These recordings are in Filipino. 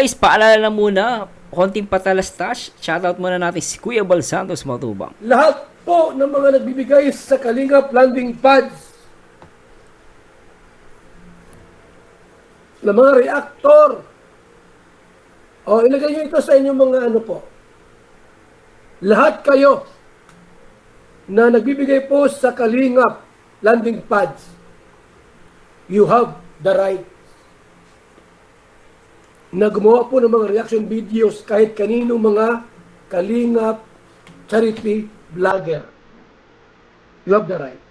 Guys, paalala lang muna, konting patalastas. Shoutout muna natin si Kuya Bal Santos Matubang. Lahat po ng mga nagbibigay sa Kalingap landing pads, na mga reactor, o ilagay nyo ito sa inyong mga ano po. Lahat kayo na nagbibigay po sa Kalingap landing pads, you have the right na gumawa po ng mga reaction videos kahit kanino mga Kalingap charity vlogger. You have the right.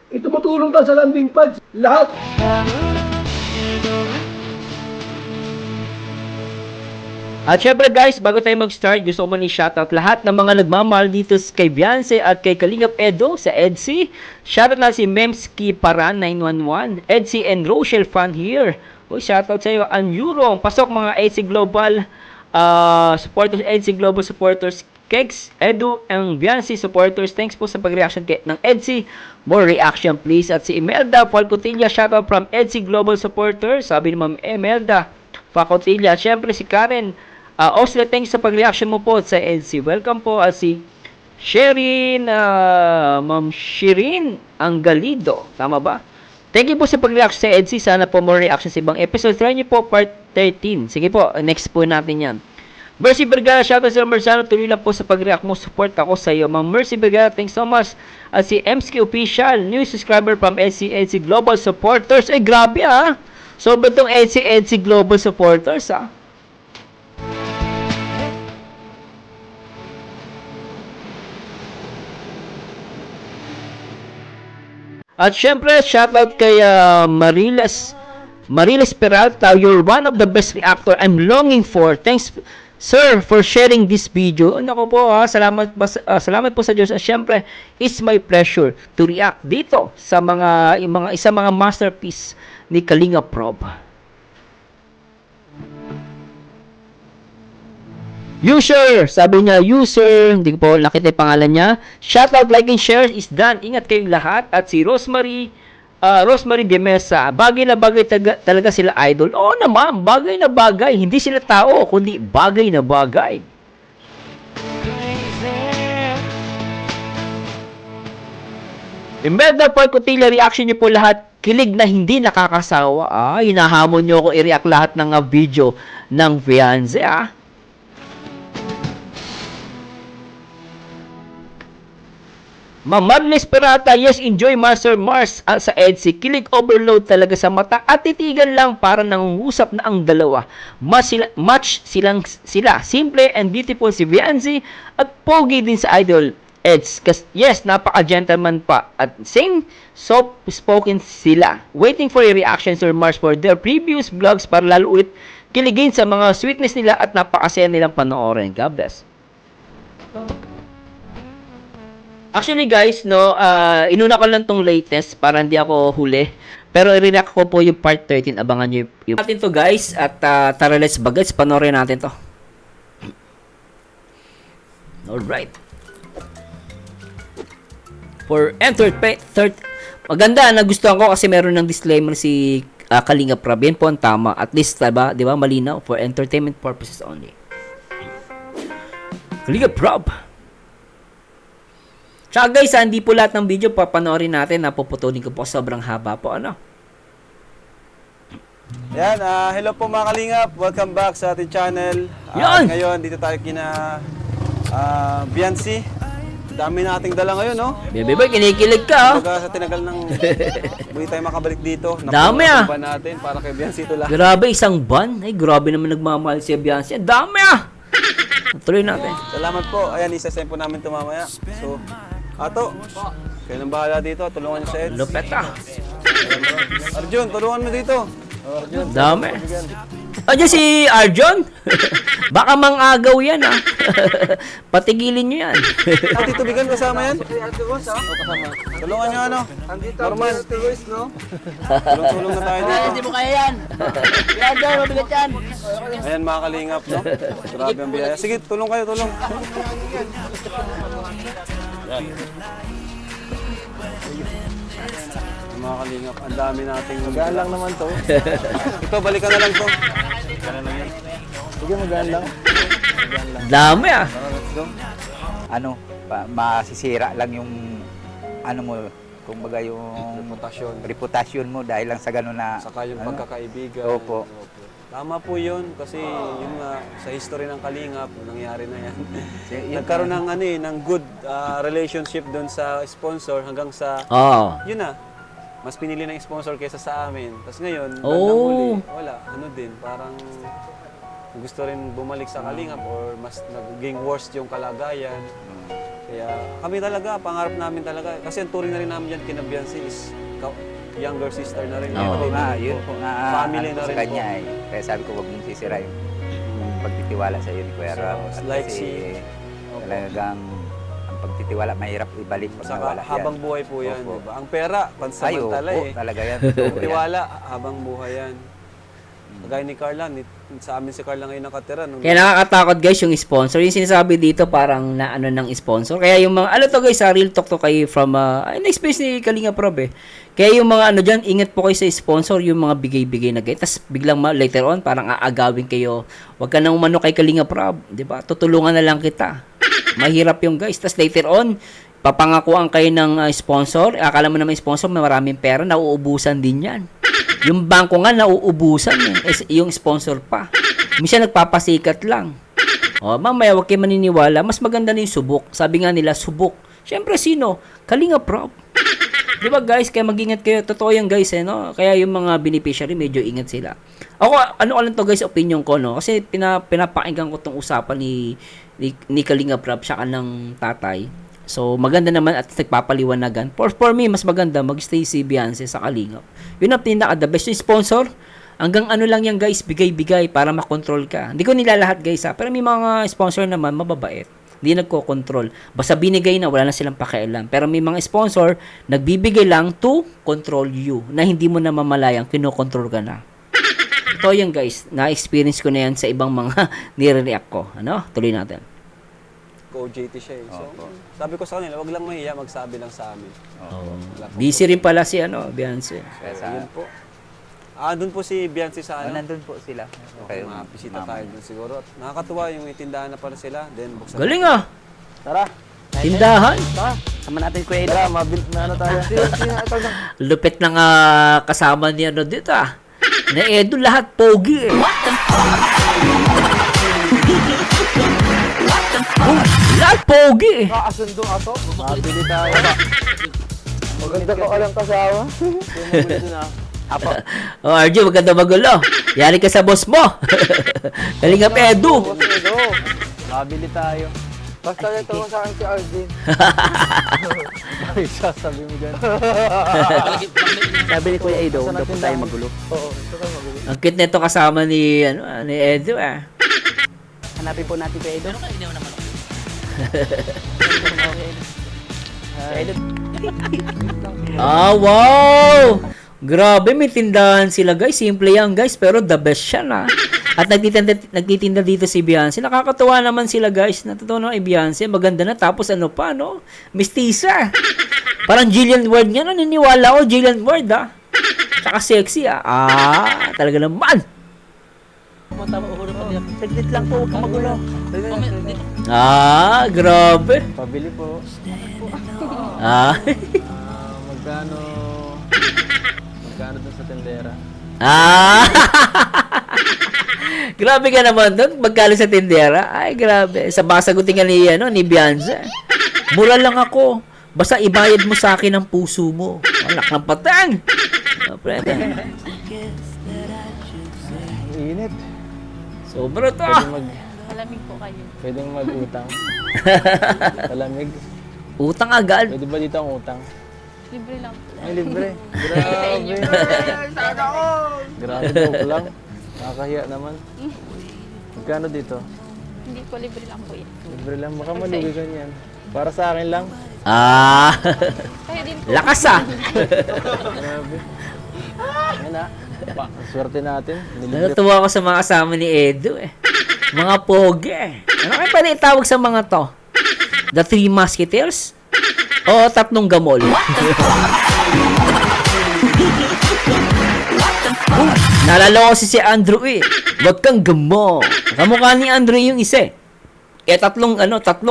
Ito matulong ka sa landing pads. Lahat. At syempre guys, bago tayo mag-start, gusto ko man i-shoutout lahat ng mga nagmamahal dito kay Beyonce at kay Kalingap Edo sa EDSI. Shoutout na si Memski Paran 911, EDSI and Rochelle Fan here. Uy, shoutout sa iyo, ang Eurong. Pasok mga EDSI Global supporters, EDSI Global supporters, Kegs, Edu, and Beyonce supporters. Thanks po sa pag-reaction ng EDSI. More reaction please. At si Imelda Falcotilla, shoutout from EDSI Global supporters. Sabi ni Ma'am Imelda Falcotilla. Syempre si Karen Osle, thanks sa pag-reaction mo po sa EDSI. Welcome po. At si Sherin, Ma'am Shirin Angalido. Tama ba? Thank you po sa pag-reaction sa EDSI. Sana po more reaction sa ibang episode. Try nyo po part 13. Sige po, next po natin yan. Mercy Vergara, shoutout sa Merzano. Tuloy lang po sa pag-react mo. Support ako sa iyo. Ma'am Mercy Vergara, thanks so much. At si MSK Official, new subscriber from EDSI Global Supporters. Eh, grabe ah. Sobrang itong EDSI Global Supporters ah. At syempre, shoutout kay Mariles Peralta. You're one of the best reactor I'm longing for. Thanks, sir, for sharing this video. Nako po, salamat po sa Diyos. At syempre, it's my pleasure to react dito sa mga masterpiece ni Kalingap Rob. User, sabi niya, user, hindi ko po nakita yung pangalan niya. Shoutout, like, and share is done. Ingat kayong lahat. At si Rosemary de Mesa, bagay na bagay talaga sila idol. Oo naman, bagay na bagay. Hindi sila tao, kundi bagay na bagay. Imelda Falcotilla, reaction niyo po lahat. Kilig na hindi nakakasawa. Hinahamon niyo ako i-react lahat ng video ng Beyonce Ma'am Marlis Perata, yes, enjoy Master Mars sa EDSI. Kilig overload talaga sa mata at titigan lang para nangungusap na ang dalawa. Match sila. Simple and beautiful si Beyonce at pogi din sa idol Eds. Yes, napaka-gentleman pa. At same soft-spoken sila. Waiting for your reactions or Mars for their previous vlogs para lalo ulit kiligin sa mga sweetness nila at napakasaya nilang panoorin. God bless. Actually guys, inuna ko lang tong latest para hindi ako huli. Pero i-react ko po yung part 13. Abangan nyo yung natin to guys. At tara, let's bagets. Panoorin natin to. Alright. For maganda, nagustuhan ko kasi meron ng disclaimer si Kalingap Rob. Yan po ang tama. At least, diba, malinaw. For entertainment purposes only. Kalingap Rob. Tsaka guys, hindi po lahat ng video papanoorin natin. Napuputulin ko po. Sobrang haba po. Yan, hello po mga Kalingap. Welcome back sa ating channel. Ngayon, dito tayo kina Beyonce. Dami nating dala ngayon, no? Bebe, kinikilig ka, Sa tinagal ng buhay tayo makabalik dito. Dami natin para kay Beyonce ito lahat. Grabe, isang ban. Ay, grabe naman nagmamahal si Beyonce. Dami Tuloy natin. Salamat po. Ayan, isa-send po namin ito mamaya. So, Ato, kayo nang bahala dito. Tulungan niyo sa Eds. Lupet Arjun, tulungan mo dito. Arjun, dami. Diyan si Arjun. Baka mang-agaw yan Patigilin nyo yan. Tito Bigan kasama yan? Tulungan nyo Norman. Tulong-tulong na tayo dito. Hindi mo kaya yan. Yan, mabigat yan. Ayan mga Kalingap, no? Grabe ang biyaya. Sige, tulong kayo, tulong. Mga kalingap, ang dami nating... Magaan lang naman to. Ito, balikan na lang to. Magaan lang yan. Sige, magaan lang. Magaan lang. Dami ah. Let's go. Ano, masisira lang yung ano mo, kumbaga yung reputasyon mo dahil lang sa ganun na Saka yung ano? pagkakaibigan. Opo. Tama po yun kasi yun nga sa history ng Kalingap nangyari na yan. Yun Nagkaroon ng ano ng good relationship doon sa sponsor hanggang sa Oo. yun na. Mas pinili ng sponsor kaysa sa amin. Tapos ngayon, Oh. bandang huli, wala, ano din, parang gusto rin bumalik sa Kalingap or mas naging worst yung kalagayan. Kaya kami talaga, pangarap namin talaga. Kasi ang turing na rin namin yan kina Beyonce is younger sister na rin. Oo. Oo nga, yun po nga Family ano na sa rin kanya po. eh. Kaya sabi ko, huwag mong sisira yung pagtitiwala sa iyo ni Kuya So, Ram. like Kasi talagang ang pagtitiwala, mahirap ibalik pag Saka nawala habang yan. buhay po yan, Opo. di ba? Ang pera, pansamantala Ay, eh. talaga yan. Ang tiwala, habang buhay yan. Kagaya ni Carla, sa amin si Carla ngayon nakatira. Nung Kaya nakakatakot guys yung sponsor. Yung sinasabi dito parang na ano ng sponsor. Kaya yung mga, ano to guys, real talk to kayo from, na-experience ni Kalinga Prob eh. Kaya yung mga ano dyan, ingat po kayo sa sponsor, yung mga bigay-bigay na guys. Tapos biglang later on, parang aagawin kayo. Huwag ka nang umano kay Kalinga Prob. Diba? Tutulungan na lang kita. Mahirap yung guys. Tapos later on, papangakuan kayo ng sponsor. Akala mo naman sponsor, may maraming pera, nauubusan din yan. Yung bangko nga nauubusan yung sponsor pa. Minsan nagpapasikat lang. O, mamaya wag kayo maniniwala, mas maganda na yung subok. Sabi nga nila, subok. Siyempre sino? Kalinga Prob. Di ba guys, kaya mag-ingat kayo. Totoo yan guys eh, no? Kaya yung mga beneficiary, medyo ingat sila. Ako, ano ko lang to guys, opinion ko, no? Kasi pinapakinggan ko tong usapan ni Kalinga Prob, siya ng tatay. So, maganda naman at nagpapaliwanagan. For me, mas maganda mag-stay si Beyonce sa Kalingap. Yun ang pinaka-the best. Yung sponsor, hanggang ano lang yan guys, bigay-bigay para makontrol ka. Hindi ko nilalahat guys ha, pero may mga sponsor naman mababait. Hindi nagko-control. Basta binigay na, wala na silang pakialam. Pero may mga sponsor, nagbibigay lang to control you, na hindi mo na mamalayang kinokontrol ka na. Ito yan guys, na-experience ko na yan sa ibang mga nire-react ko. Ano? Tuloy natin. OJT siya eh. So, sabi ko sa kanila, wag lang mahiya, magsabi lang sa amin. Wala po. Busy rin pala si Beyonce. Kaya So, sa, yun po. Doon po si Beyonce sa ano. nandun po sila. Okay, bisita tayo doon siguro. At nakakatuwa yung itindahan na pala sila. Then, buksan. Galing ah! Tara! Tindahan! Sama natin Kuya Edo. Tara, na ano tayo. Lupit ng kasama niya dito ah. Na Edo lahat pogi eh. Lahat pogi eh. Kakasundo ato. Mabili tayo. Maganda ka lang kasama. Apo. Oh, RJ, maganda magulo. Yari ka sa boss mo. Kalingap Edo. Mabili tayo. Basta ito mo sa akin si Arjun. Sabi mo dyan. Sabi ni Kuya Edo, huwag daw po tayo magulo. Oo, ito ka magulo. Ang cute nito kasama ni Edo ah. Hanapin po natin Kuya Edo. Ah, wow! Grabe, may tindahan sila guys. Simple yan guys, pero the best siya na. At nagtitinda dito si Beyonce. Nakakatuwa naman sila guys. Natutuwa naman Beyonce. Maganda na. Tapos ano pa, no? Mistisa. Parang Jillian Ward nga. Naniniwala ko, Jillian Ward ah. Tsaka sexy ah. Ah, talaga naman. Saglit lang po, huwag kang magulo. Ah, grabe. Pabili po. Ah. Magkano dun sa tendera? Ah. Grabe ka naman doon. Magkano sa tindera? Ay, grabe. Sa sagutin nga ni Beyonce. Mura lang ako. Basta ibayad mo sa akin ang puso mo. Anak ng patang. Oh, pwede. Init. Sobra to. Malamig po kayo. Pwedeng mag-utang. Malamig. Utang agad. Pwede ba dito ang utang? Libre lang po. Ay, libre. Grabe. Grabe joke lang. Nakakahiya naman. Magkano dito? Hindi po, libre lang po yan. Libre lang. Baka malugi ganyan. Para sa akin lang. Ah. Kayo din po. Lakas ah. Grabe. Ayan na. Swerte natin. Nilibre. Natutuwa ako sa mga kasama ni Edo eh. Mga pogi eh. Ano kayo pala itawag sa mga to? The Three Musketeers? Oo, 3 gamol. Naalala ko si Andrew eh. Wag kang gamo. Kamukha ni Andrew yung isa eh. 3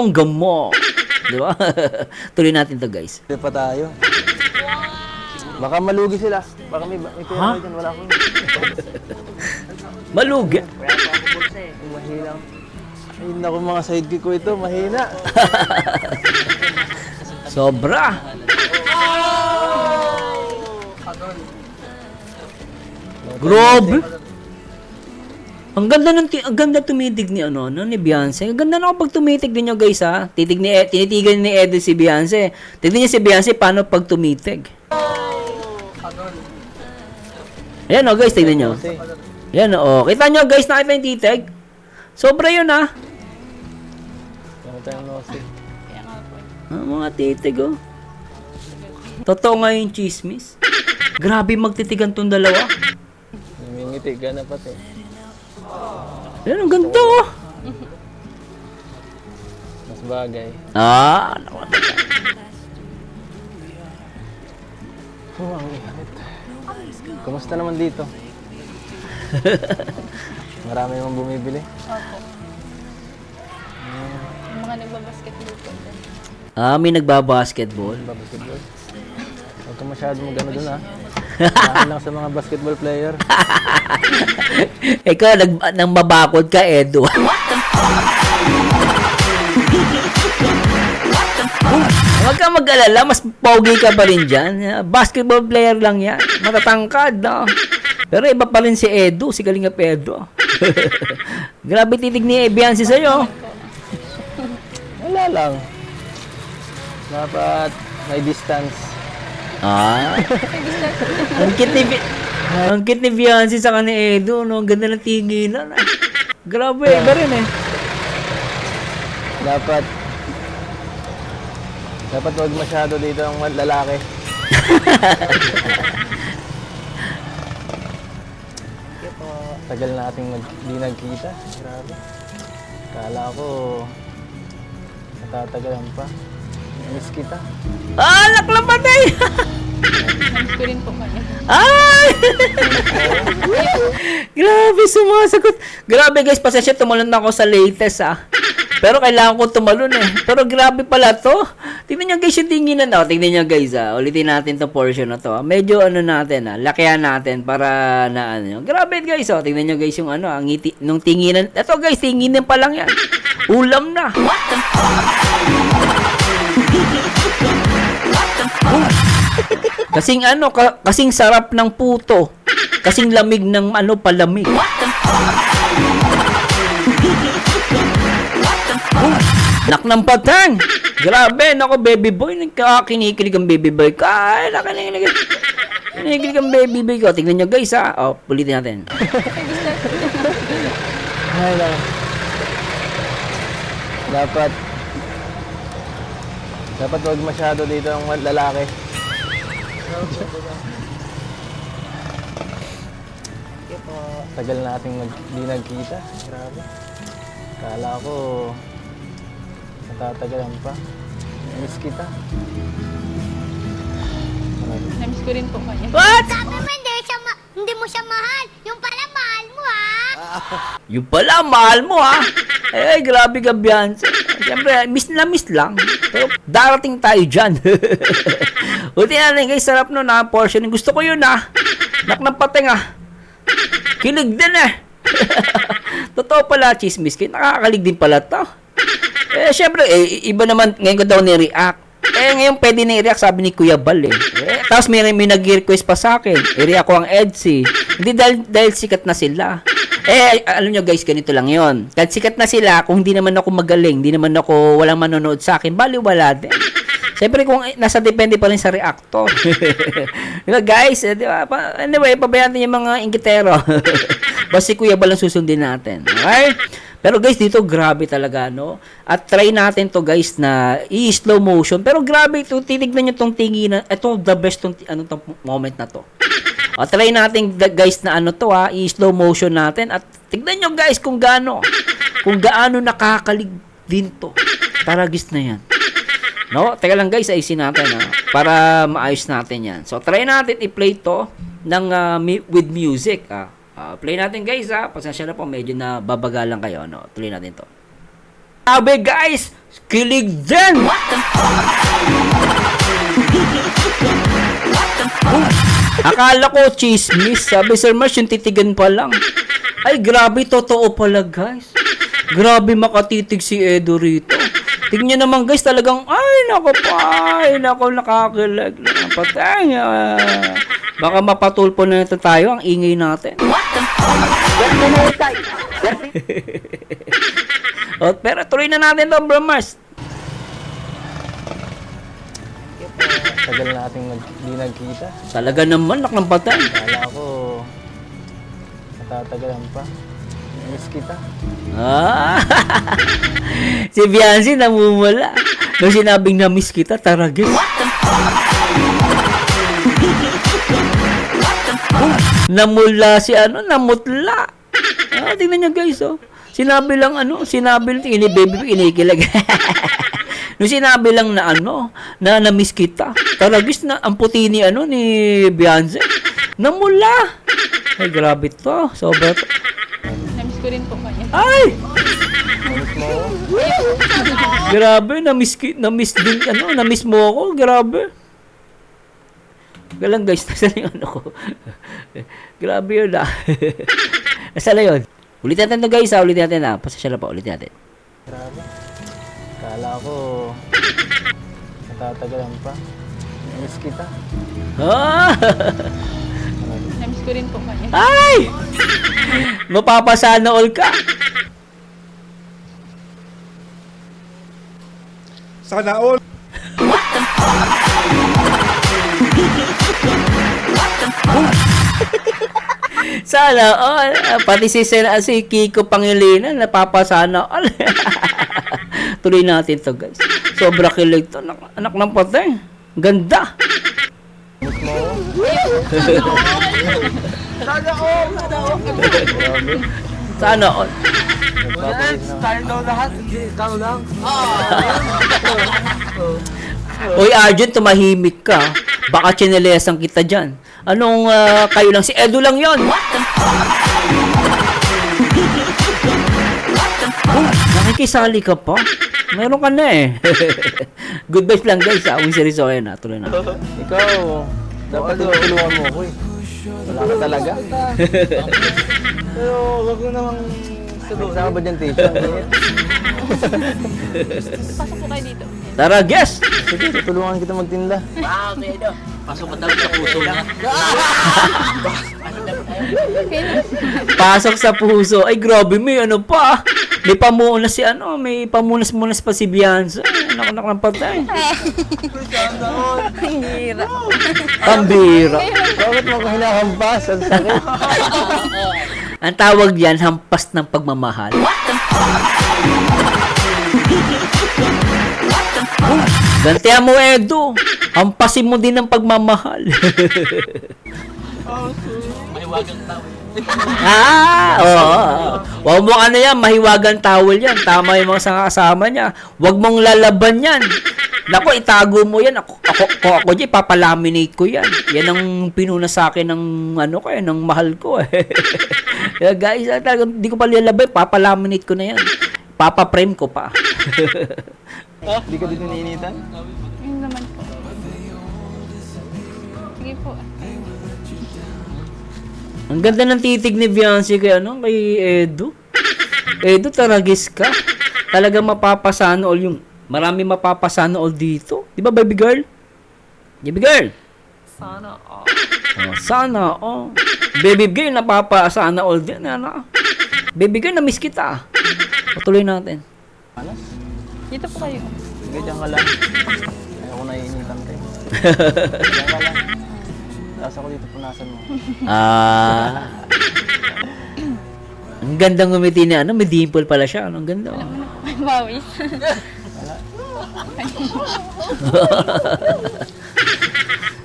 gamo. Di ba? Tuloy natin to guys. Hindi pa tayo. Baka malugi sila. Baka may pera Ha? dyan. Wala akong... Malugi. Mahina. Ay, naku mga sidekick ko ito. Mahina. Sobra. Grabe. Ang ganda tumitig ni ni Beyonce. Ang ganda na kapag tumitig din nyo guys ha. Tinitigan ni Edo si Beyonce. Tignan niyo si Beyonce paano pag tumitig. Ayan guys, tignan nyo. Kasi, Ayan kita nyo guys, nakita yung titig. Sobra yun ha. ano tayong nosy? Kaya nga po. Mga titig Totoo nga yung chismis. Grabe magtitigan tong dalawa. Namingiti ka na pati. Ayan, ang ganda Mas bagay. naku. Oh, ang init. Kumusta naman dito? Marami naman bumibili. Opo. Yung mga nagbabasketball po dyan. May nagbabasketball. Basketball. Huwag ka masyado mag-ano dun ha. Saan lang sa mga basketball player. Ikaw, nang mabakod ka, Edo. Huwag ka mag-alala, mas pogi ka pa rin dyan. Basketball player lang yan. Matatangkad, no? Pero iba pa rin si Edo, si Kalingap Edo. Grabe titig ni Beyonce sa'yo. Wala lang. Dapat may distance. Ang cute ni Beyonce sa ni Edo, no? Ang ganda ng tinginan. Grabe, iba rin eh. Dapat wag masyado dito ang lalaki. Tagal nating di nagkita. Grabe. Kala ko natatagalan pa. Miss kita. Naklamatay! Namiss ko rin po kayo. Ay! Grabe, sumasagot. Grabe guys, pasensya, tumalon ako sa latest Pero kailangan ko tumalon eh. Pero grabe pala to. Tingnan nyo guys yung tinginan. Tingnan nyo guys ulitin natin to portion na to. Medyo natin lakihan natin para na Grabe guys tingnan nyo guys yung ang ngiti, nung tinginan. Ito guys, tinginan pa lang yan. Ulam na. Kasing kasing sarap ng puto. Kasing lamig ng palamig. Nak ng patang. Grabe, nako baby boy, kinikilig ang baby boy. Kinikilig ang baby boy ko. Tingnan nyo guys ulitin natin. Ay lang. Dapat wag masyado dito ang lalaki. Tagal nating di nagkita. Grabe. Kala ko natatagalan pa. Miss kita. Namiss ko rin po kayo. What? Sabi mo hindi mo siya mahal. Yung pala mahal mo ha. Yung pala, mahal mo Ay, grabe ka, Beyonce. Siyempre, miss lang. Pero darating tayo dyan. Uti natin guys, sarap nun portion. Gusto ko yun Nak ng pateng Kilig din Totoo pala, chismis. Nakakalig din pala to. Siyempre, iba naman, ngayon ko daw ni-react. Ngayon pwede na i-react, sabi ni Kuya Bal Tapos may nag-request pa sa akin. I-react ko ang EDSI. Hindi dahil sikat na sila. Alam nyo guys, ganito lang yon. Kahit sikat na sila, kung hindi naman ako magaling, hindi naman ako walang manonood sa akin, baliwala din. Siyempre kung nasa depende pa rin sa reactor. Diba guys? Diba? Anyway, pabayaan natin yung mga inggitero. Basta si Kuya Bal ang susundin natin. Okay? Pero guys, dito grabe talaga, no? At try natin to guys na i-slow motion. Pero grabe ito, titignan nyo tong tinginan. Ito, the best tong moment na to. Try natin guys na i-slow motion natin. At tignan nyo guys kung gaano nakakalig din to. Taragis na yan. No, teka lang guys, ayusin natin para maayos natin yan. So, try natin i-play to ng, with music. Play natin guys pasensya na po, medyo na babagalan kayo. No? Tuloy natin to. Sabi guys, kilig din! Akala ko chismis. Sabi Sir Mars, yung titigan pa lang. Ay, grabe, totoo pala guys. Grabe makatitig si Edo rito. Tingnan naman guys, talagang, ay, nako, nakakilag na patay. Baka mapatulpo na ito tayo, ang ingay natin. Pero tuloy na natin to, Bro Mars. Tagal nating hindi nagkita. Talaga naman, ng patay. Kala ko, matatagalan pa. Miss kita. Si Biancy namumula. Nung sinabing na-miss kita, taragis. Namula si namutla. Tingnan nyo guys, Sinabi lang ini baby, inikilag. Nung sinabi lang na na na-miss kita. Taragis na, ang puti ni ni Biancy. Namula. Ay, grabe to. Sobra to. Na-miss ko rin po kanya. Ay! Grabe, na-miss din, na-miss mo ako, grabe. Galang guys, nasa yung ko. Grabe yun Nasa na yun? Ulitin natin to guys ulitin natin Pasasya na pa, ulitin natin. Grabe. Kala ko, matatagalan pa. Miss kita. Na-miss ko rin po kanya. Ay! Mapapasana all ka. Sana all. Sana all. Pati si Kiko Pangilinan napapasana all. Tuloy natin to guys. Sobra kilig to. Anak ng patay. Ganda. Sana all. Uy, Arjun, tumahimik ka. Baka chinelesan kita dyan. Anong kayo lang? Si Edo lang yon. Nakikisali ka pa? Meron ka na Good vibes lang guys. Uwi si Rizzo na. Tuloy na. Ikaw, dapat tulungan mo ako Wala ka talaga. Pero wag mo namang sabihin. Saan ba dyan, Tisha? Pasok po kayo dito. Tara, guess! Sige, tutulungan kita magtinda. Pasok sa puso. Ay, grabe, may pa. May pamunas may pamunas-munas pa si Bianca. Anak ng patay. Pambira. Bakit mo ko hinahampas? Ang sakit. Ang tawag yan, hampas ng pagmamahal. Gantihan mo, Edo. Hampasin mo din ng pagmamahal. Oo. Huwag mo yan, mahiwagang towel yan. Tama yung mga kasama niya. Huwag mong lalaban yan. Nako, itago mo yan. Ako dyan, papalaminate ko yan. Yan ang pinuna sa akin ng ng mahal ko Kaya guys, hindi ko pa lalabay, papalaminate ko na yan. Papaprame ko pa. Hindi ka dito niinitan? Yun naman po. Sige po. Ang ganda ng titig ni Biancy kay Edo. Edo, taragis ka. Talaga mapapasana all yung marami mapapasana all dito. Di ba, baby girl? Baby girl? Sana all. Sana all. Baby girl, napapasana all din. Baby girl, na-miss kita. Patuloy natin. Dito po kayo. Sige, dyan ka lang. Ayoko naiinitan kayo. Dyan ka lang. Tapos ako dito punasan mo. Ang gandang ngumiti ni may dimple pala siya. Ang ganda. Bawis.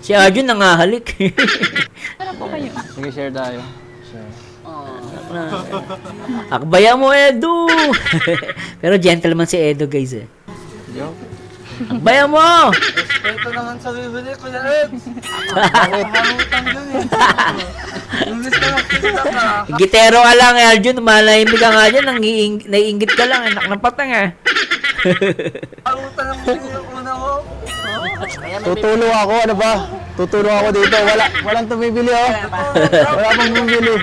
Si Arjun nangahalik. Tara po kayo. Sige, share tayo. Share. Akbaya mo, Edo. Pero gentleman si Edo, guys Joke. Bayan mo! Ito naman sa bibili ko na Eds. Bakit? Mahutang dyan eh. Imbis na magkita ka. Gitero ka lang, Arjun. Malahimik ka nga dyan. Naiingit ka lang. Anak ng patang, eh. Mahutang ang una ko. Tutulong ako, ano ba? Tutulong ako dito. Walang tumibili, oh. Wala pang bumili.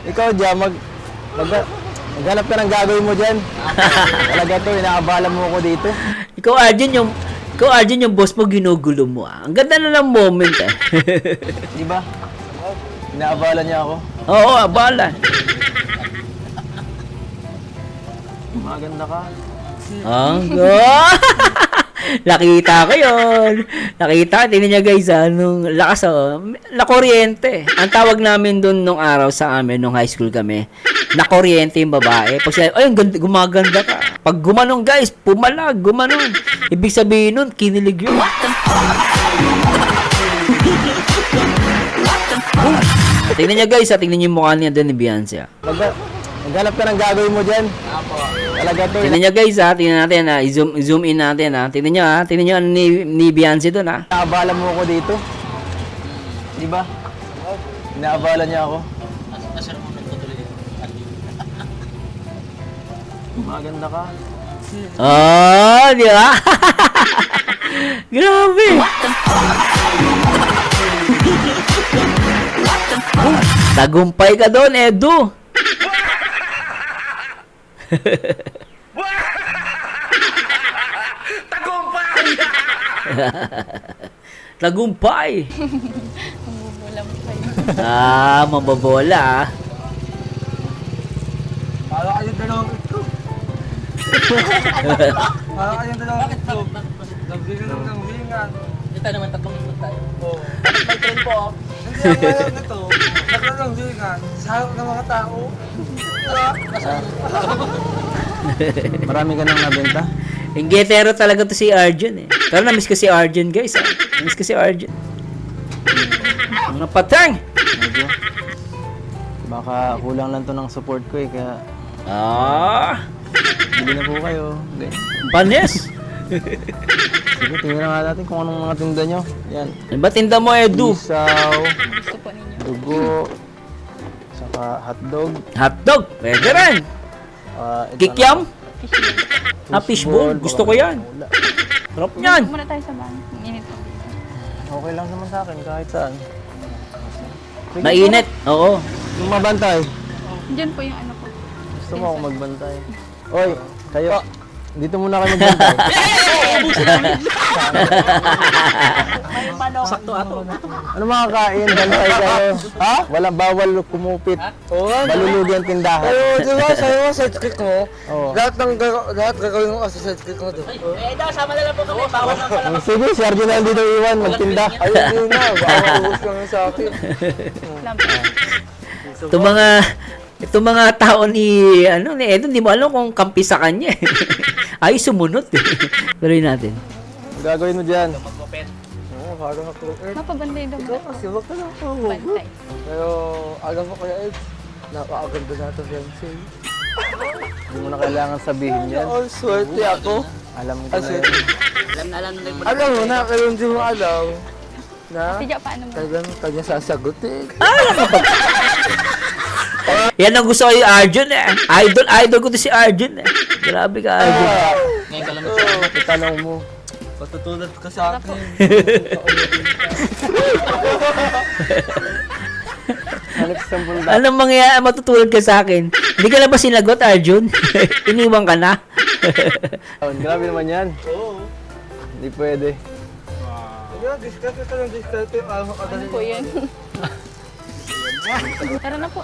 Ikaw dyan, maghanap ka ng gagawin mo dyan. Talaga to, inaabala mo ako dito. Ikaw, Arjun, yung boss mo, ginugulo mo, ah. Ang ganda na ng moment, eh. Di ba? Inaabala niya ako. Oo, abala. Maganda ka. Nakita ko yun. Nakita, tingnan niya guys, nung lakas, nakuryente. Ang tawag namin dun nung araw sa amin, nung high school kami, nakuryente yung babae. Pag sinabi, ay, gumaganda ka. Pag gumanong guys, pumalag, gumanon. Ibig sabihin nun, kinilig yun. Tingnan niya guys, tingnan niyo yung mukha niya dun ni Beyonce. Maghanap ka ng gagawin mo dyan. Talaga to, Tingnan niya guys, tingnan natin, i-zoom in natin, tingnan niyo, tingnan niyo ni Beyonce dun, inaabala mo ako dito. Di ba? Inaabala niya ako. Maganda ka. Oh, di ba? Grabe. Tagumpay ka doon, Edu. Tagumpay. Bubula mo kayo. Mababola, Para kayong dalawang itlog. Para kayong dalawang itlog. Nagbigay lang ng hingan. Kita naman tatlong itlog tayo. Oo. May train po ako. Hindi ang bayan nito. Naglang ng hingan. Sa harap ng mga tao. Marami ka nang nabenta. Ingetero talaga to si Arjun, eh. Pero na-miss ko si Arjun, guys, Na-miss ko si Arjun. Mga patang! Medyo. Baka kulang lang to ng support ko eh, kaya bili na po kayo. Ganyan. Panes! Sige, tingnan nga natin kung anong mga tinda nyo. Yan. Ano ba tinda mo, Edu? Isaw, Gusto po ninyo. dugo, saka hotdog. Hotdog! Pwede rin! Ito Kikiam? na, Fishball? Gusto ko yan. wala. Sarap yan! Muna tayo sa bahay. Init po. Okay lang naman sa akin kahit saan. Sige, Mainit. Oo. Yung mabantay. Diyan po yung ano ko. Gusto mo ako magbantay. Oy, kayo. Dito muna kayo magbantay. Sakto ato. Ano makakain? Bantay kayo. Ha? Walang bawal kumupit. Oo nga. Malulugi ang tindahan. Oo, di ba? Sa'yo nga sidekick mo. Oo. Lahat gagawin mo kasi sidekick mo doon. Daw, sama na lang po kami. Bawal lang pala. Sige, si Arjun na dito iwan. Magtinda. Ayun din na. Baka maubos lang yun sa akin. Itong mga tao ni Edu, hindi mo alam kung kampi sa kanya. Ay, sumunod. Tuloy natin. Ang gagawin mo dyan. Oo, parang ako. Mapabantay daw mo. Kasi wag ka lang ako. Bantay. Pero alam mo Kuya Ed, napakaganda na ito fiancé. Hindi mo na kailangan sabihin yan. Oo, swerte ako. Alam ko Kasi, na yan. Alam na yun. alam mo na, pero hindi mo alam na Sige, paano mo? talagang kanya sasagutin. Yan ang gusto ko yung Arjun, eh. Idol ko to si Arjun, eh. Grabe ka, Arjun. Ngayon ka lang. Itanong mo. Patutulad ka sa akin. Hanap sa bunda. Anong mangyayari? Matutulad ka sa akin. Hindi ka na ba sinagot, Arjun? Iniwan ka na? Grabe naman yan. Oo. Hindi pwede. Kaya, diskarte ka lang, diskarte. Alam mo Ano kadali. po yan? Tara na po.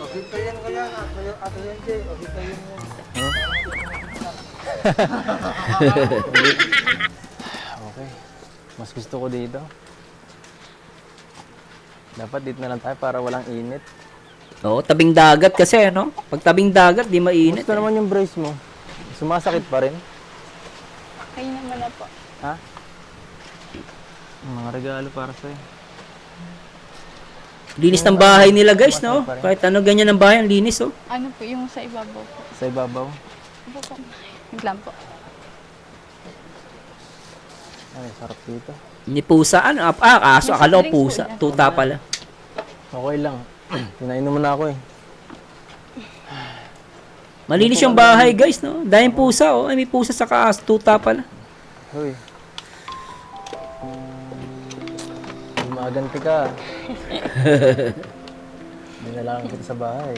Okay pa yan kaya, Ate Lindsay. Okay pa yan. Okay. Mas gusto ko dito. Dapat dito na lang tayo para walang init. Oo, tabing dagat kasi, no? Pag tabing dagat, di mainit. Gusto naman yung brace mo. Sumasakit pa rin. Kayo naman na po. Ha? Mga regalo para sa'yo. Linis ng bahay nila, guys, no? Kahit ano, ganyan ang bahay, ang linis, oh. Ano po yung sa ibabaw po? Sa ibabaw. Ano po? Wait lang po. Ay, sarap dito. Hindi pusa, ano? Aso, akala ko pusa. Tuta pala. Okay lang. Pinainom mo na ako eh. Malinis yung bahay, guys, no? Dahil pusa, oh. Ay, may pusa sa kaas. Tuta pala. Hoy. Gumaganti ka. Dinalangan kita sa bahay.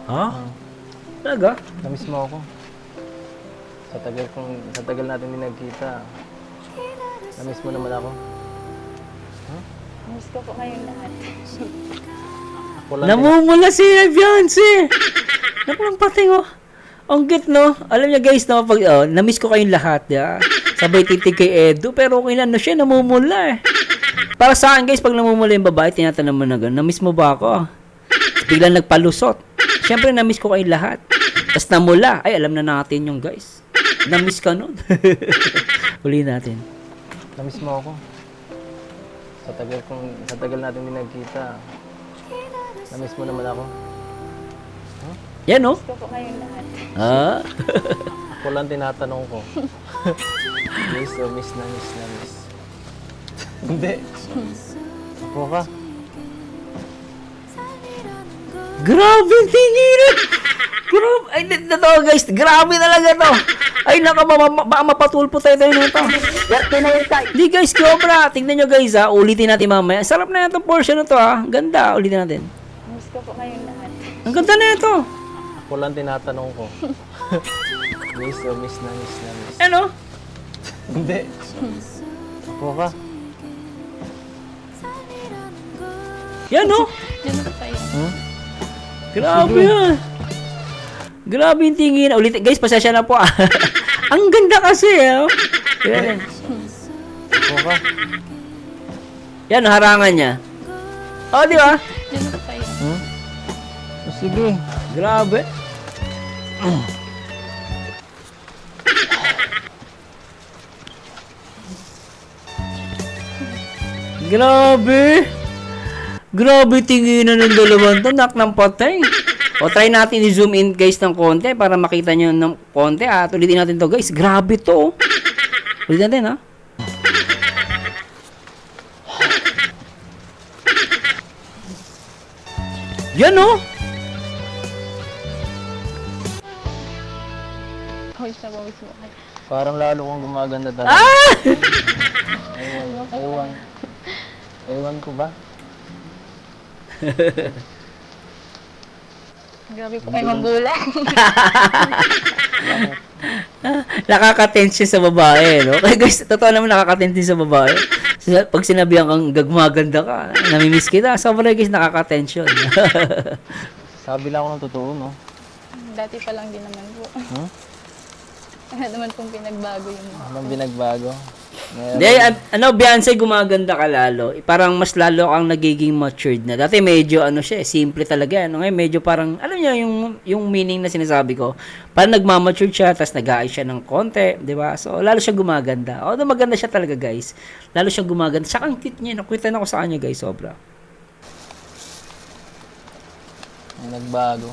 Ha? Talaga? Namiss mo ako. Sa tagal natin din nagkita. Namiss mo naman ako. Miss ko po kayong lahat. Ako lang Namumula si Beyonce. Naku lang pating, oh. Ang cute, no? Alam niya, guys, no? Pag, na-miss ko kayong lahat, ya. Sabay titig kay Edo, pero okay na, no, siya, namumula, eh. Para sa akin, guys, pag namumula yung babae, tinatanong mo na gano'n, na-miss mo ba ako? Biglang nagpalusot. Siyempre, na-miss ko kayong lahat. Tapos namula. Ay, alam na natin yung guys. Na-miss ka nun. Huli natin. Namiss mo ako. Sa tagal natin din nagkita. Namiss mo naman ako. Yan, no? Miss ko po kayong lahat. Ah. Ako lang tinatanong ko. Miss o miss na miss na miss. Hindi. Ako ka. Grabe, tingin. Grabe. Ay, totoo, guys. Grabe talaga to. Ay, baka mapatulpo tayo nito. Di, guys, sobra. Tingnan nyo, guys, ha. Ulitin natin mamaya. Sarap na itong portion na to, ha. Ganda. Ulitin natin. Miss ko po kayong lahat. Ang ganda na ito. Ako lang tinatanong ko. Miss o miss na miss na miss. Ano? Hindi. Ako ka. Yan, no? Diyan po tayo. Grabe yan. Grabe yung tingin. Ulitin. Guys, pasensya na po, ah. Ang ganda kasi, oh. Yan. Ako ka. Yan, harangan niya. Oh, di ba? Diyan po tayo. O, sige. Grabe. Grabe. Grabe tinginan ng dalawang to. Nak ng patay. O, try natin i-zoom in, guys, ng konti para makita nyo ng konti. At ulitin natin to, guys. Grabe to. Ulitin natin, ha? Yan, oh. Miss na po, miss mo kayo. Parang lalo kong gumaganda talaga. Ah! Ewan ko ba? Grabe po kayo magulang. Nakaka-tense siya sa babae, no? Kaya guys, totoo naman nakaka-tense din sa babae. Pag sinabihan kang gagmaganda ka, namimiss kita, sobrang guys, nakaka-tension. Sabi lang ako ng totoo, no? Dati pa lang din naman po. Ano naman pong pinagbago yung mga. Anong binagbago? Hindi, Beyonce, gumaganda ka lalo. Parang mas lalo kang nagiging matured na. Dati medyo, siya, simple talaga. Ngayon, medyo parang, alam niyo, yung meaning na sinasabi ko, parang nagmamatured siya, tapos nag-aayos siya ng konti, di ba? So, lalo siya gumaganda. Although maganda siya talaga, guys. Lalo siya gumaganda. Saka ang cute niya. Nakita na ko sa kanya, guys, sobra. May nagbago.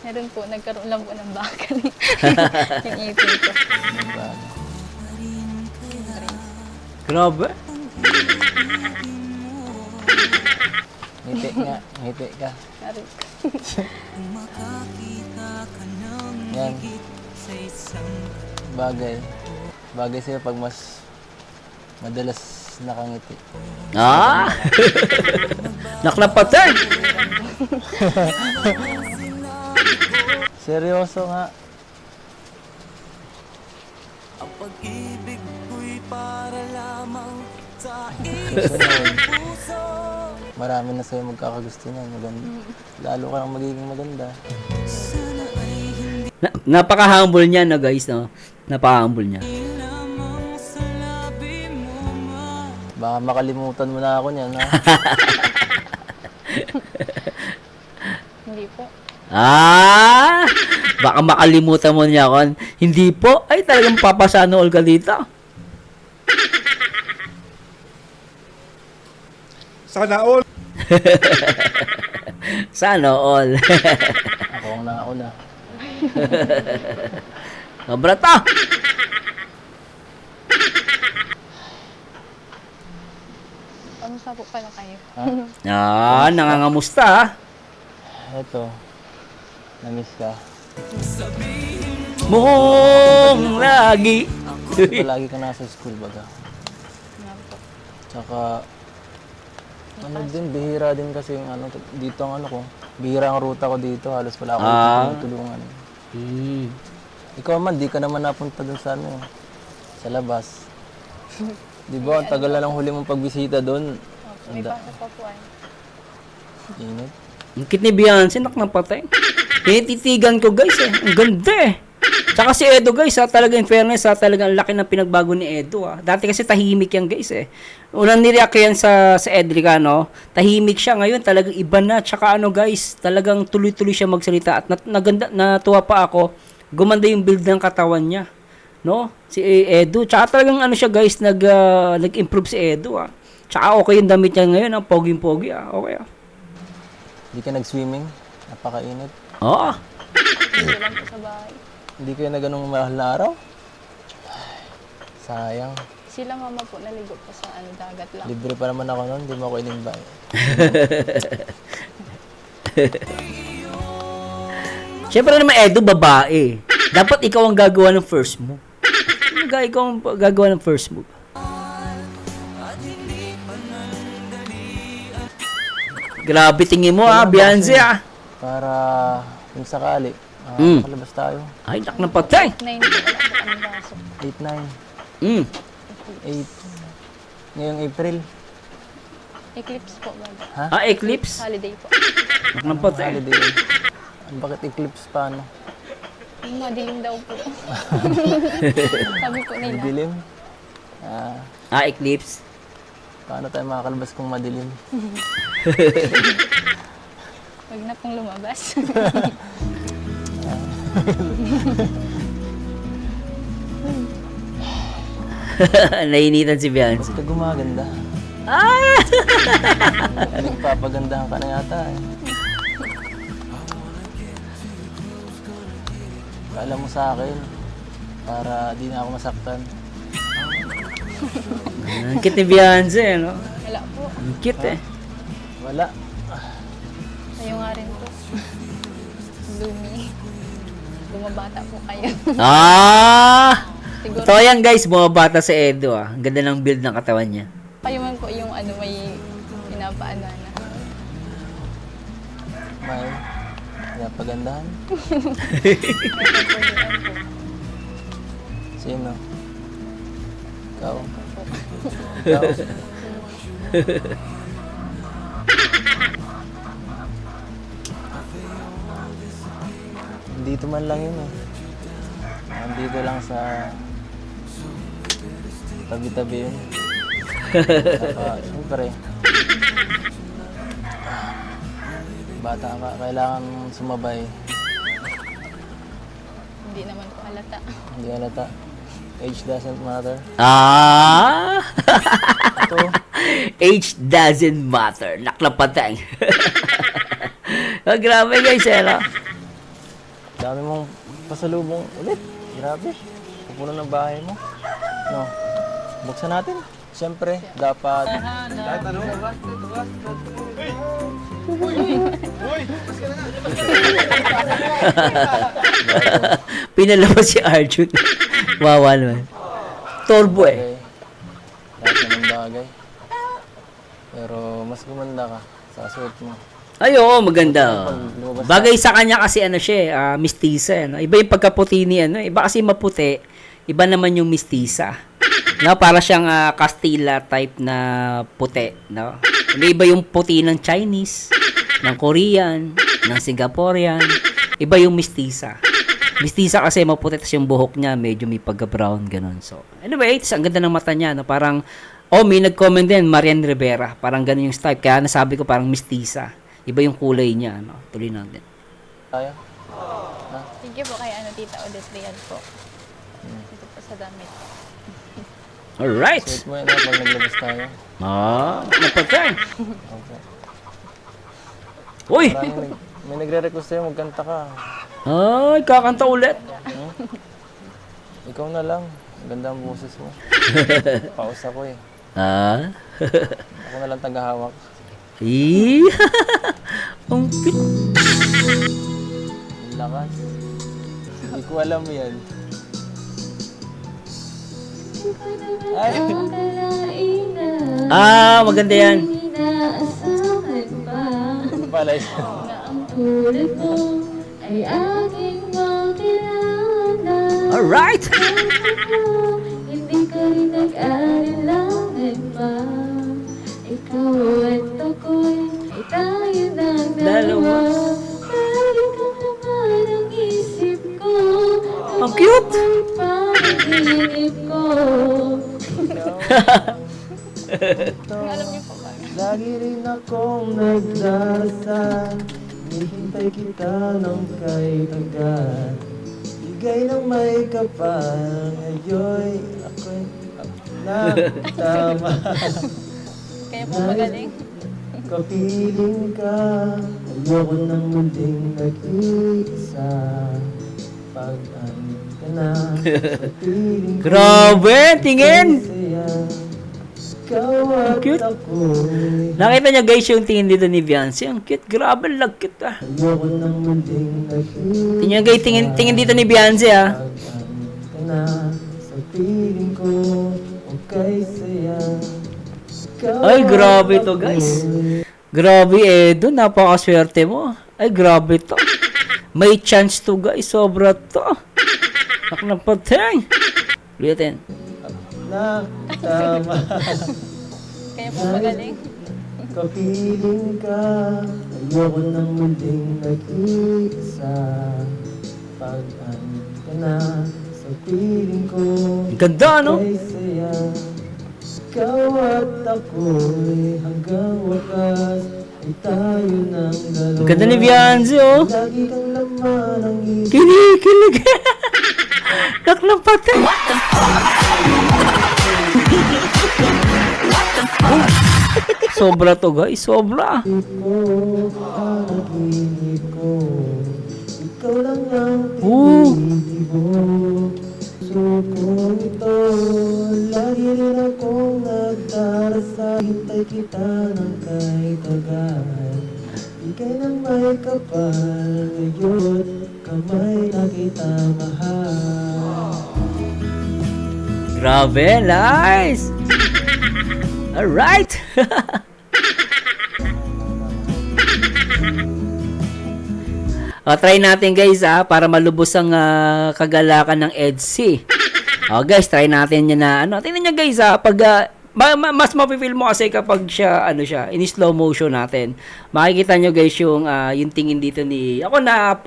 Meron po, nagkaroon lang po ng bakal. Yung ipin ko. Nagbago. Grabe. Ngiti nga. Ngiti ka. Aray. Yan. Bagay. Bagay sa'yo pag mas madalas nakangiti. Ah! Naklapatan! Seryoso nga. Susunod. Marami na sa'yo magkakagusto niyan. Maganda. Lalo ka nang magiging maganda. Napaka-humble niya, no, guys, no? Napaka-humble niya. Baka makalimutan mo na ako niyan, ha? Hindi po. Ah! Baka makalimutan mo niya ako. Hindi po. Ay, talagang papasano all ka dito. Sana all. Sana all. Ako ang nauna. Sobra to. Kamusta po pala kayo? Nangangamusta ah. Eto, namiss ka. Mong lagi. Palagi ka nasa school baga. Nga po. Tsaka, ano din, bihira din kasi yung ano, dito ang ano ko. Bihira ang ruta ko dito, halos wala ako tulungan. Ikaw man, di ka naman napunta dun sa ano, sa labas. Di ba, ang tagal na lang huli mong pagbisita doon. May pasok pa po ay. Init. Ang cute ni Beyonce, ng patay. Tinititigan ko guys eh. Ang ganda eh. Tsaka si Edo guys talaga in fairness talagang laki ng pinagbago ni Edo Dati kasi tahimik yan guys eh. Unang nireact yan sa Edrica no. Tahimik siya ngayon, talagang iba na. Tsaka ano guys, talagang tuloy-tuloy siya magsalita at natuwa pa ako. Gumanda yung build ng katawan niya. No? Si Edo. Tsaka talagang ano siya guys, nag-improve si Edo Tsaka okay yung damit niya ngayon, poging-pogi Okay Hindi ka nag-swimming? Napakainit. Oo. Hindi lang po sa bahay. Hindi kayo na ganung mahal na araw? Sayang. Sila mama po naligo pa sa dagat lang. Libre pa naman ako noon, hindi mo ako inimbay. Siyempre naman Edo, babae. Dapat ikaw ang gagawa ng first move. Ikaw ang gagawa ng first move. Grabe tingin mo Beyonce Para kung sakali, makalabas tayo. Ay, nak na patay. 9 po wala po kami pasok. 8, 9, Mm. 8. Ngayong April. Eclipse po ba? Eclipse. Holiday po. Nak na patay. Holiday. Bakit eclipse pa, ano? Madilim daw po. Sabi po nila. Dilim? Eclipse. Paano tayo makakalabas kung madilim? Huwag na pong lumabas. Nainitan si Beyonce. Ba't ka gumaganda? Nagpapagandahan ka na yata eh. Alam mo sa akin, para di na ako masaktan. Ang cute ni Beyonce, no? Wala po. Ang cute eh. Wala. Kayo nga rin po. Lumi. Bumabata po kayo. Siguro. Totoo yan guys, bumabata sa Edo Ang ganda ng build ng katawan niya. Kayo man po yung may pinapaano na. May pinapagandahan. Sino? Ikaw? Ikaw? Dito man lang yun eh. Nandito lang sa tabi-tabi yun. Saka, siyempre, bata ka, kailangan sumabay. Hindi naman po halata. Hindi halata. Age doesn't matter. Ito, Age doesn't matter. Naklapatay. Grabe guys, no? dami mong pasalubong ulit. Grabe. Pupuno ng bahay mo. No. Buksan natin. Siyempre, dapat... Pinalabas si Arjun. Wawa naman. Torbo eh. Lahat naman bagay. Pero mas gumanda ka sa suot mo. Ay, oo, maganda. Bagay sa kanya kasi ano siya, mistisa. No? Iba yung pagkaputi ni ano. Iba kasi maputi. Iba naman yung mistisa. No? Para siyang Castilla type na puti. No? Iba yung puti ng Chinese, ng Korean, ng Singaporean. Iba yung mistisa. Mistisa kasi maputi, tas yung buhok niya medyo may pagka-brown, ganun. So, anyway, ang ganda ng mata niya. No? Parang, may nag-comment din, Marian Rivera. Parang ganun yung style. Kaya nasabi ko parang mistisa. Iba yung kulay niya. No? Tuloy natin. Tayo. Thank you po kay Tita Odette Real po. Ito po sa damit. Alright. Suot mo yan pag naglabas tayo. Napagkay. Okay. Uy! May nagre-request sa'yo, magkanta ka. Ay, kakanta ulit. Ikaw na lang. Ang ganda ang boses mo. Paus ako eh. Ah? Ako na lang tagahawak. Ih, ang cute. Ang lakas. Hindi ko alam yan. Ay! Ah, maganda yan. Ito pala yun. Alright. Hindi ka rin nag-aalilangan pa. Ikaw at ako'y ay tayo ng dalawa. Lagi ka naman ang isip ko. Ang cute. Panaginip ko. Alam niyo po ba? Lagi rin akong nagdarasal, hinihintay kita ng kay tagal. Bigay ng may kapal, ngayon ako'y nagtama. Kaya po magaling. Kapiling ka, ayoko nang muling nag-iisa. Pag-anit ka na, kapiling ka. Grabe, tingin. Saya, ikaw at Cute. ako'y Nakita niya guys yung tingin dito ni Beyonce. Ang cute. Grabe, lagkit ah. ayoko nang muling nag-iisa. Tingnan guys, tingin dito ni Beyonce ah. Pag-anit ka na, sa piling ko, okay saya. Ikaw Ay, grabe at to guys. ako'y Grabe Edo, napakaswerte mo. Ay, grabe to. May chance to guys, sobra to. Naknapatay. Ulitin. Nagtama. Kaya po magaling. Kapiling ka, ayoko nang muling nag-iisa. Pag-anit ka na, sa piling ko, Ang ganda, no? ay saya. Ikaw at ako'y hanggang wakas ay tayo ng dalawa. Ang ganda ni Beyonce, oh. Lagi kang laman ang isip. Kinikilig. Naknapatay. Sobra to guys, sobra. ko, panaginip ko. Ikaw lang ang Oo. tinitibok. Sukong ito, lagi rin akong nagdarasal. Hintay kita ng kay tagal. Bigay ng may kapal, ngayon kamay na kita mahal. Grabe, nice. Alright. Try natin guys para malubos ang kagalakan ng EDC. Guys, try natin yan na ano. Tingnan nyo guys pag mas mapifeel mo kasi kapag siya in slow motion natin. Makikita nyo guys yung tingin dito ni ako na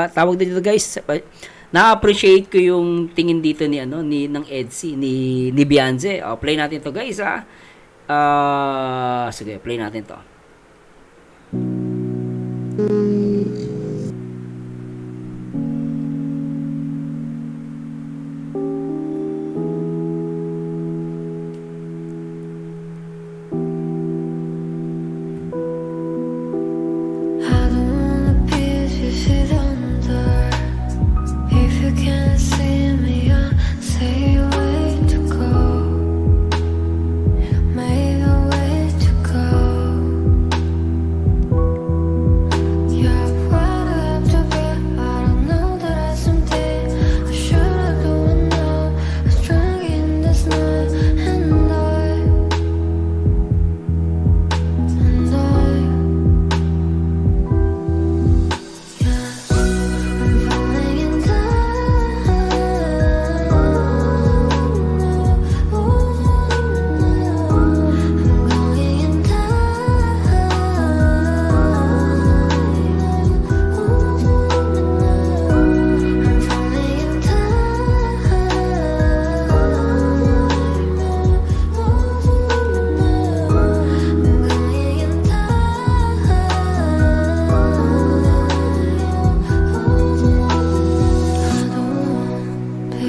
tawag dito guys. Na-appreciate ko yung tingin dito ni ng EDC ni Beyonce. Play natin to guys sige, play natin to. I don't wanna be if you don't dare. If you can't see me, I'll say way to go. Maybe way to go. Yeah, where do I have to be? I don't know that I something I should have done now. I'm strong in this night, and I I'm falling in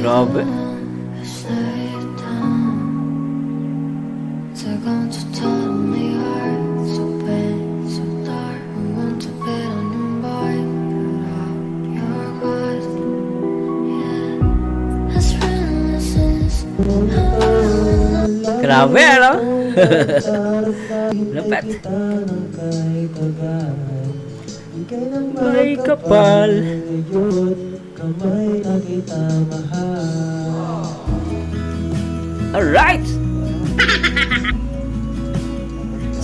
Grabe. They're going to tell me heart so bad, so dark. I want to bet on your boy, but you're good. Yeah, as real as this. Grabe, ano? Lapet. May kapal. Alright!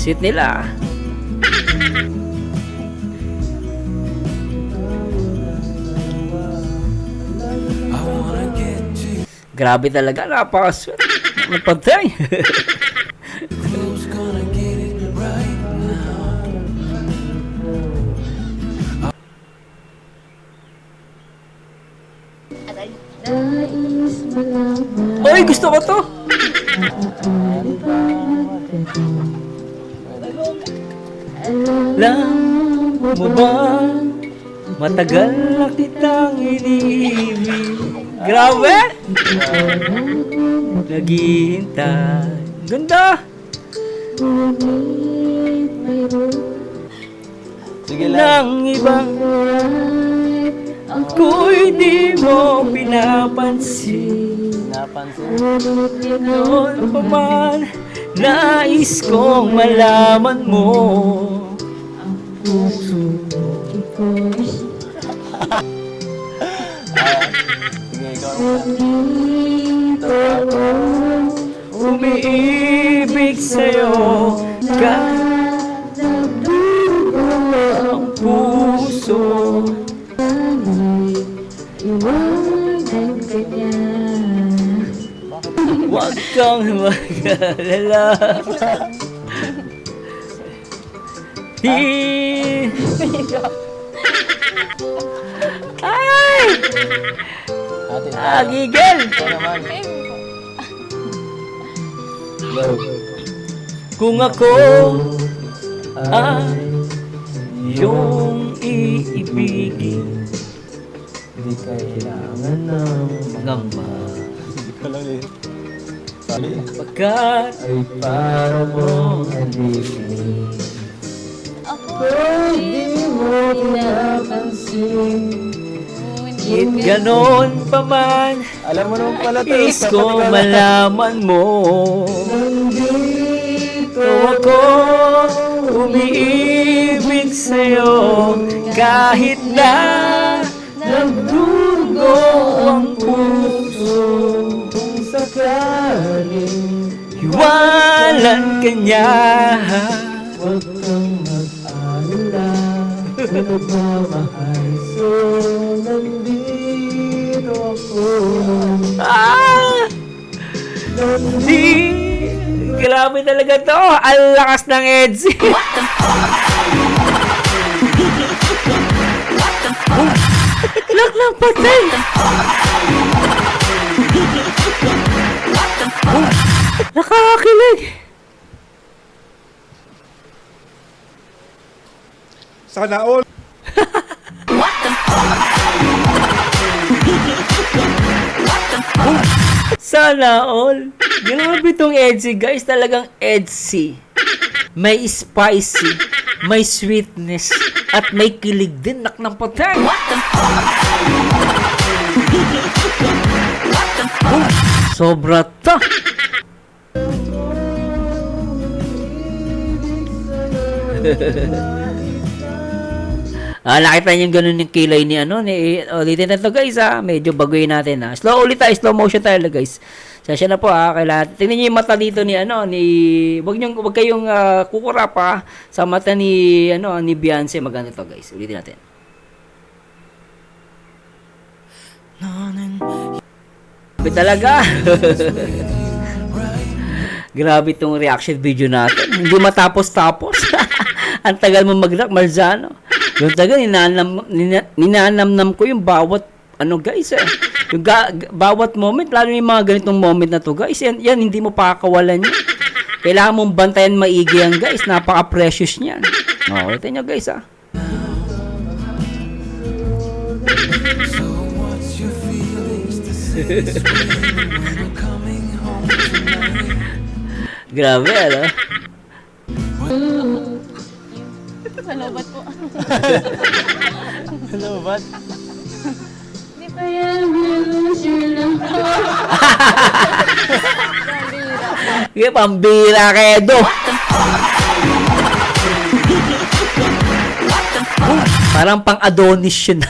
Sit nila. Grabe talaga, napakaswerte. Napatay. Oy, gusto ko to. Alam mo ba, matagal na kitang iniibig. Grabe! Naghihintay. Ganda! Sige lang. Nang ibang ako'y di mo pinapansin. Noon pa man, nais kong malaman mo. Sige, ikaw. Umiibig sa'yo kada dugo ang puso. Huwag kang mag-alala. Ay! Atin. Agigil! Ikaw naman. Kung ako ay iyong iibigin, Hindi kailangan ng ngamba, Hindi ko lang eh. Sorry. pagkat Ay para mo alipin. Ako'y di mo pinapansin. kahit ganon pa man, Alam mo naman pala ito. is ko malaman mo. Nandito Ako umiibig sa'yo kahit na nagdugo ang puso. kung sakaling Iwanan ka niya. huwag kang mag-alala. Kung nagmamahal, so nandito ako. Ah! Di! Grabe talaga to! Ang lakas ng EDSI! Lak lang patay! Nakakakilig! Sana all. Sana all! Grabe tong EDSI guys, talagang EDSI. May spicy, may sweetness, at may kilig din, nak ng patay. Sobra to. Nakita niyo yung ganun yung kilay ni ano ni ulitin na to guys medyo baguhin natin slow ulit tayo, slow motion tayo guys. Sasya na po kailangan tingnan niyo yung mata dito ni ano ni wag kayong kukura pa sa mata ni ano ni Beyonce. Maganda to guys, ulitin natin. Grabe talaga. Grabe tong reaction video natin. Hindi matapos-tapos. Ang tagal mo mag-react, Marzano. Yung tagal, ninanamnam ko yung bawat, ano guys yung bawat moment, lalo yung mga ganitong moment na to guys. Yan hindi mo pakakawalan yan. Kailangan mong bantayan maigi yan guys. Napaka-precious niyan. Ito nyo guys Grabe, ano? Salamat po. Salamat. Di pa yan, sure lang po. Kaya pambira ka, Edo. Parang pang Adonis yun.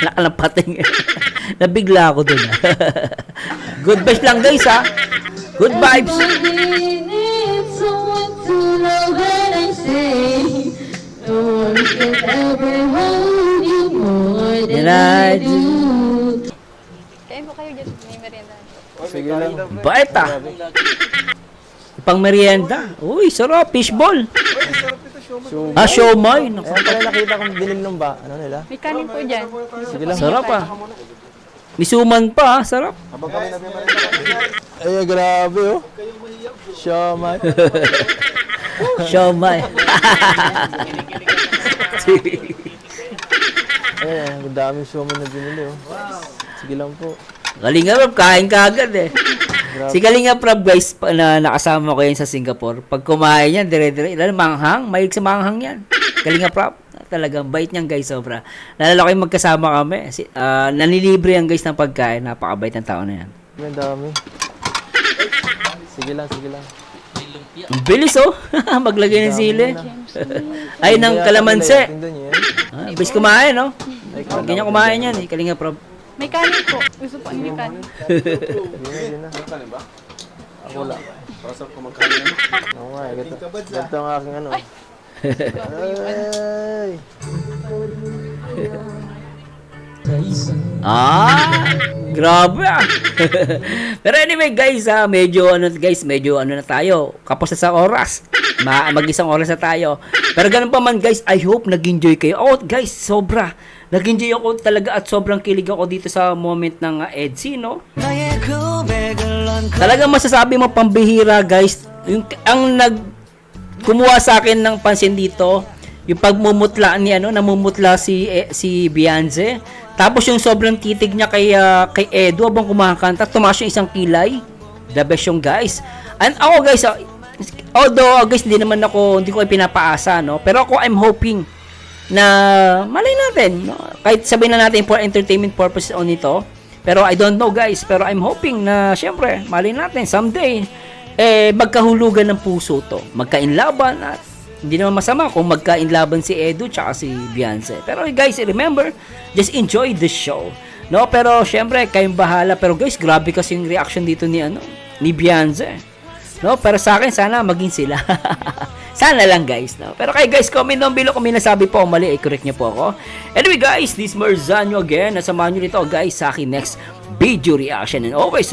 Nakalampating. Nabigla ako dun. Good vibes lang guys ha. Good vibes. Than I do. Kain po kayo dyan. May merienda. Sige lang. Bait ah. Pang merienda. Uy, sarap. Fishball. Ah, siomay. Naku, Ayan pala nakita kong binilnom ba? Ano nila? May kanin po dyan. Sige lang. sarap ah. Misuman pa ah. Sarap. Ay, grabe oh. Siomay. Siomay. Ayan, ang daming siomay na binili oh. Sige lang po. Kalinga Prab, kain ka agad eh. Si Kalinga Prab guys, na nakasama ko yan sa Singapore. Pag kumain yan, dire-dire, manghang, mahilig sa manghang yan. Kalinga Prab, talagang bait niyan guys, sobra. Nalala ko yung magkasama kami. Nanilibre yan guys ng pagkain, napakabait ng tao na yan. Ang dami. Sige lang, sige lang. Ang bilis oh, maglagay ng sili. Ay, ng kalamansi. Tingnan niyo yan. Ah, bilis kumain no. Ganyan kumain yan eh, Kalinga Prab. May kanin po. Gusto po may kanin. Yun na. Ako lang. Oo nga, ganito ang aking ano. Ay! Grabe ah. Pero anyway guys, medyo ano na tayo. Kapos na sa oras. Mag-isang oras na tayo. Pero ganun pa man guys, I hope nag-enjoy kayo. Oh guys, sobra. Nag-enjoy ako talaga at sobrang kilig ako dito sa moment ng EDSI, no? Talagang masasabi mo pambihira guys. Ang kumuha sa akin ng pansin dito, yung pagmumutla ni namumutla si Beyonce. Tapos yung sobrang titig niya kay Edo habang kumakanta, tumaas yung isang kilay. The best yung guys. And ako guys, although guys hindi ko pinapaasa, no? Pero ako I'm hoping na malay natin, no? Kahit sabihin na natin for entertainment purposes on ito. Pero I don't know guys, pero I'm hoping na syempre, malay natin someday magkahulugan ng puso to. Magkainlaban at hindi naman masama kung magkainlaban si Edo tsaka si Beyonce. Pero guys, remember, just enjoy the show. No, pero syempre kayong bahala. Pero guys, grabe kasi yung reaction dito ni Beyonce. No, pero sa akin sana maging sila. Sana lang guys, no. Pero kayo guys, comment down below kung may nasabi po o mali, i-correct niyo po ako. Anyway guys, this is Marzano again. Nasamahan niyo nito guys sa akin next video reaction. And always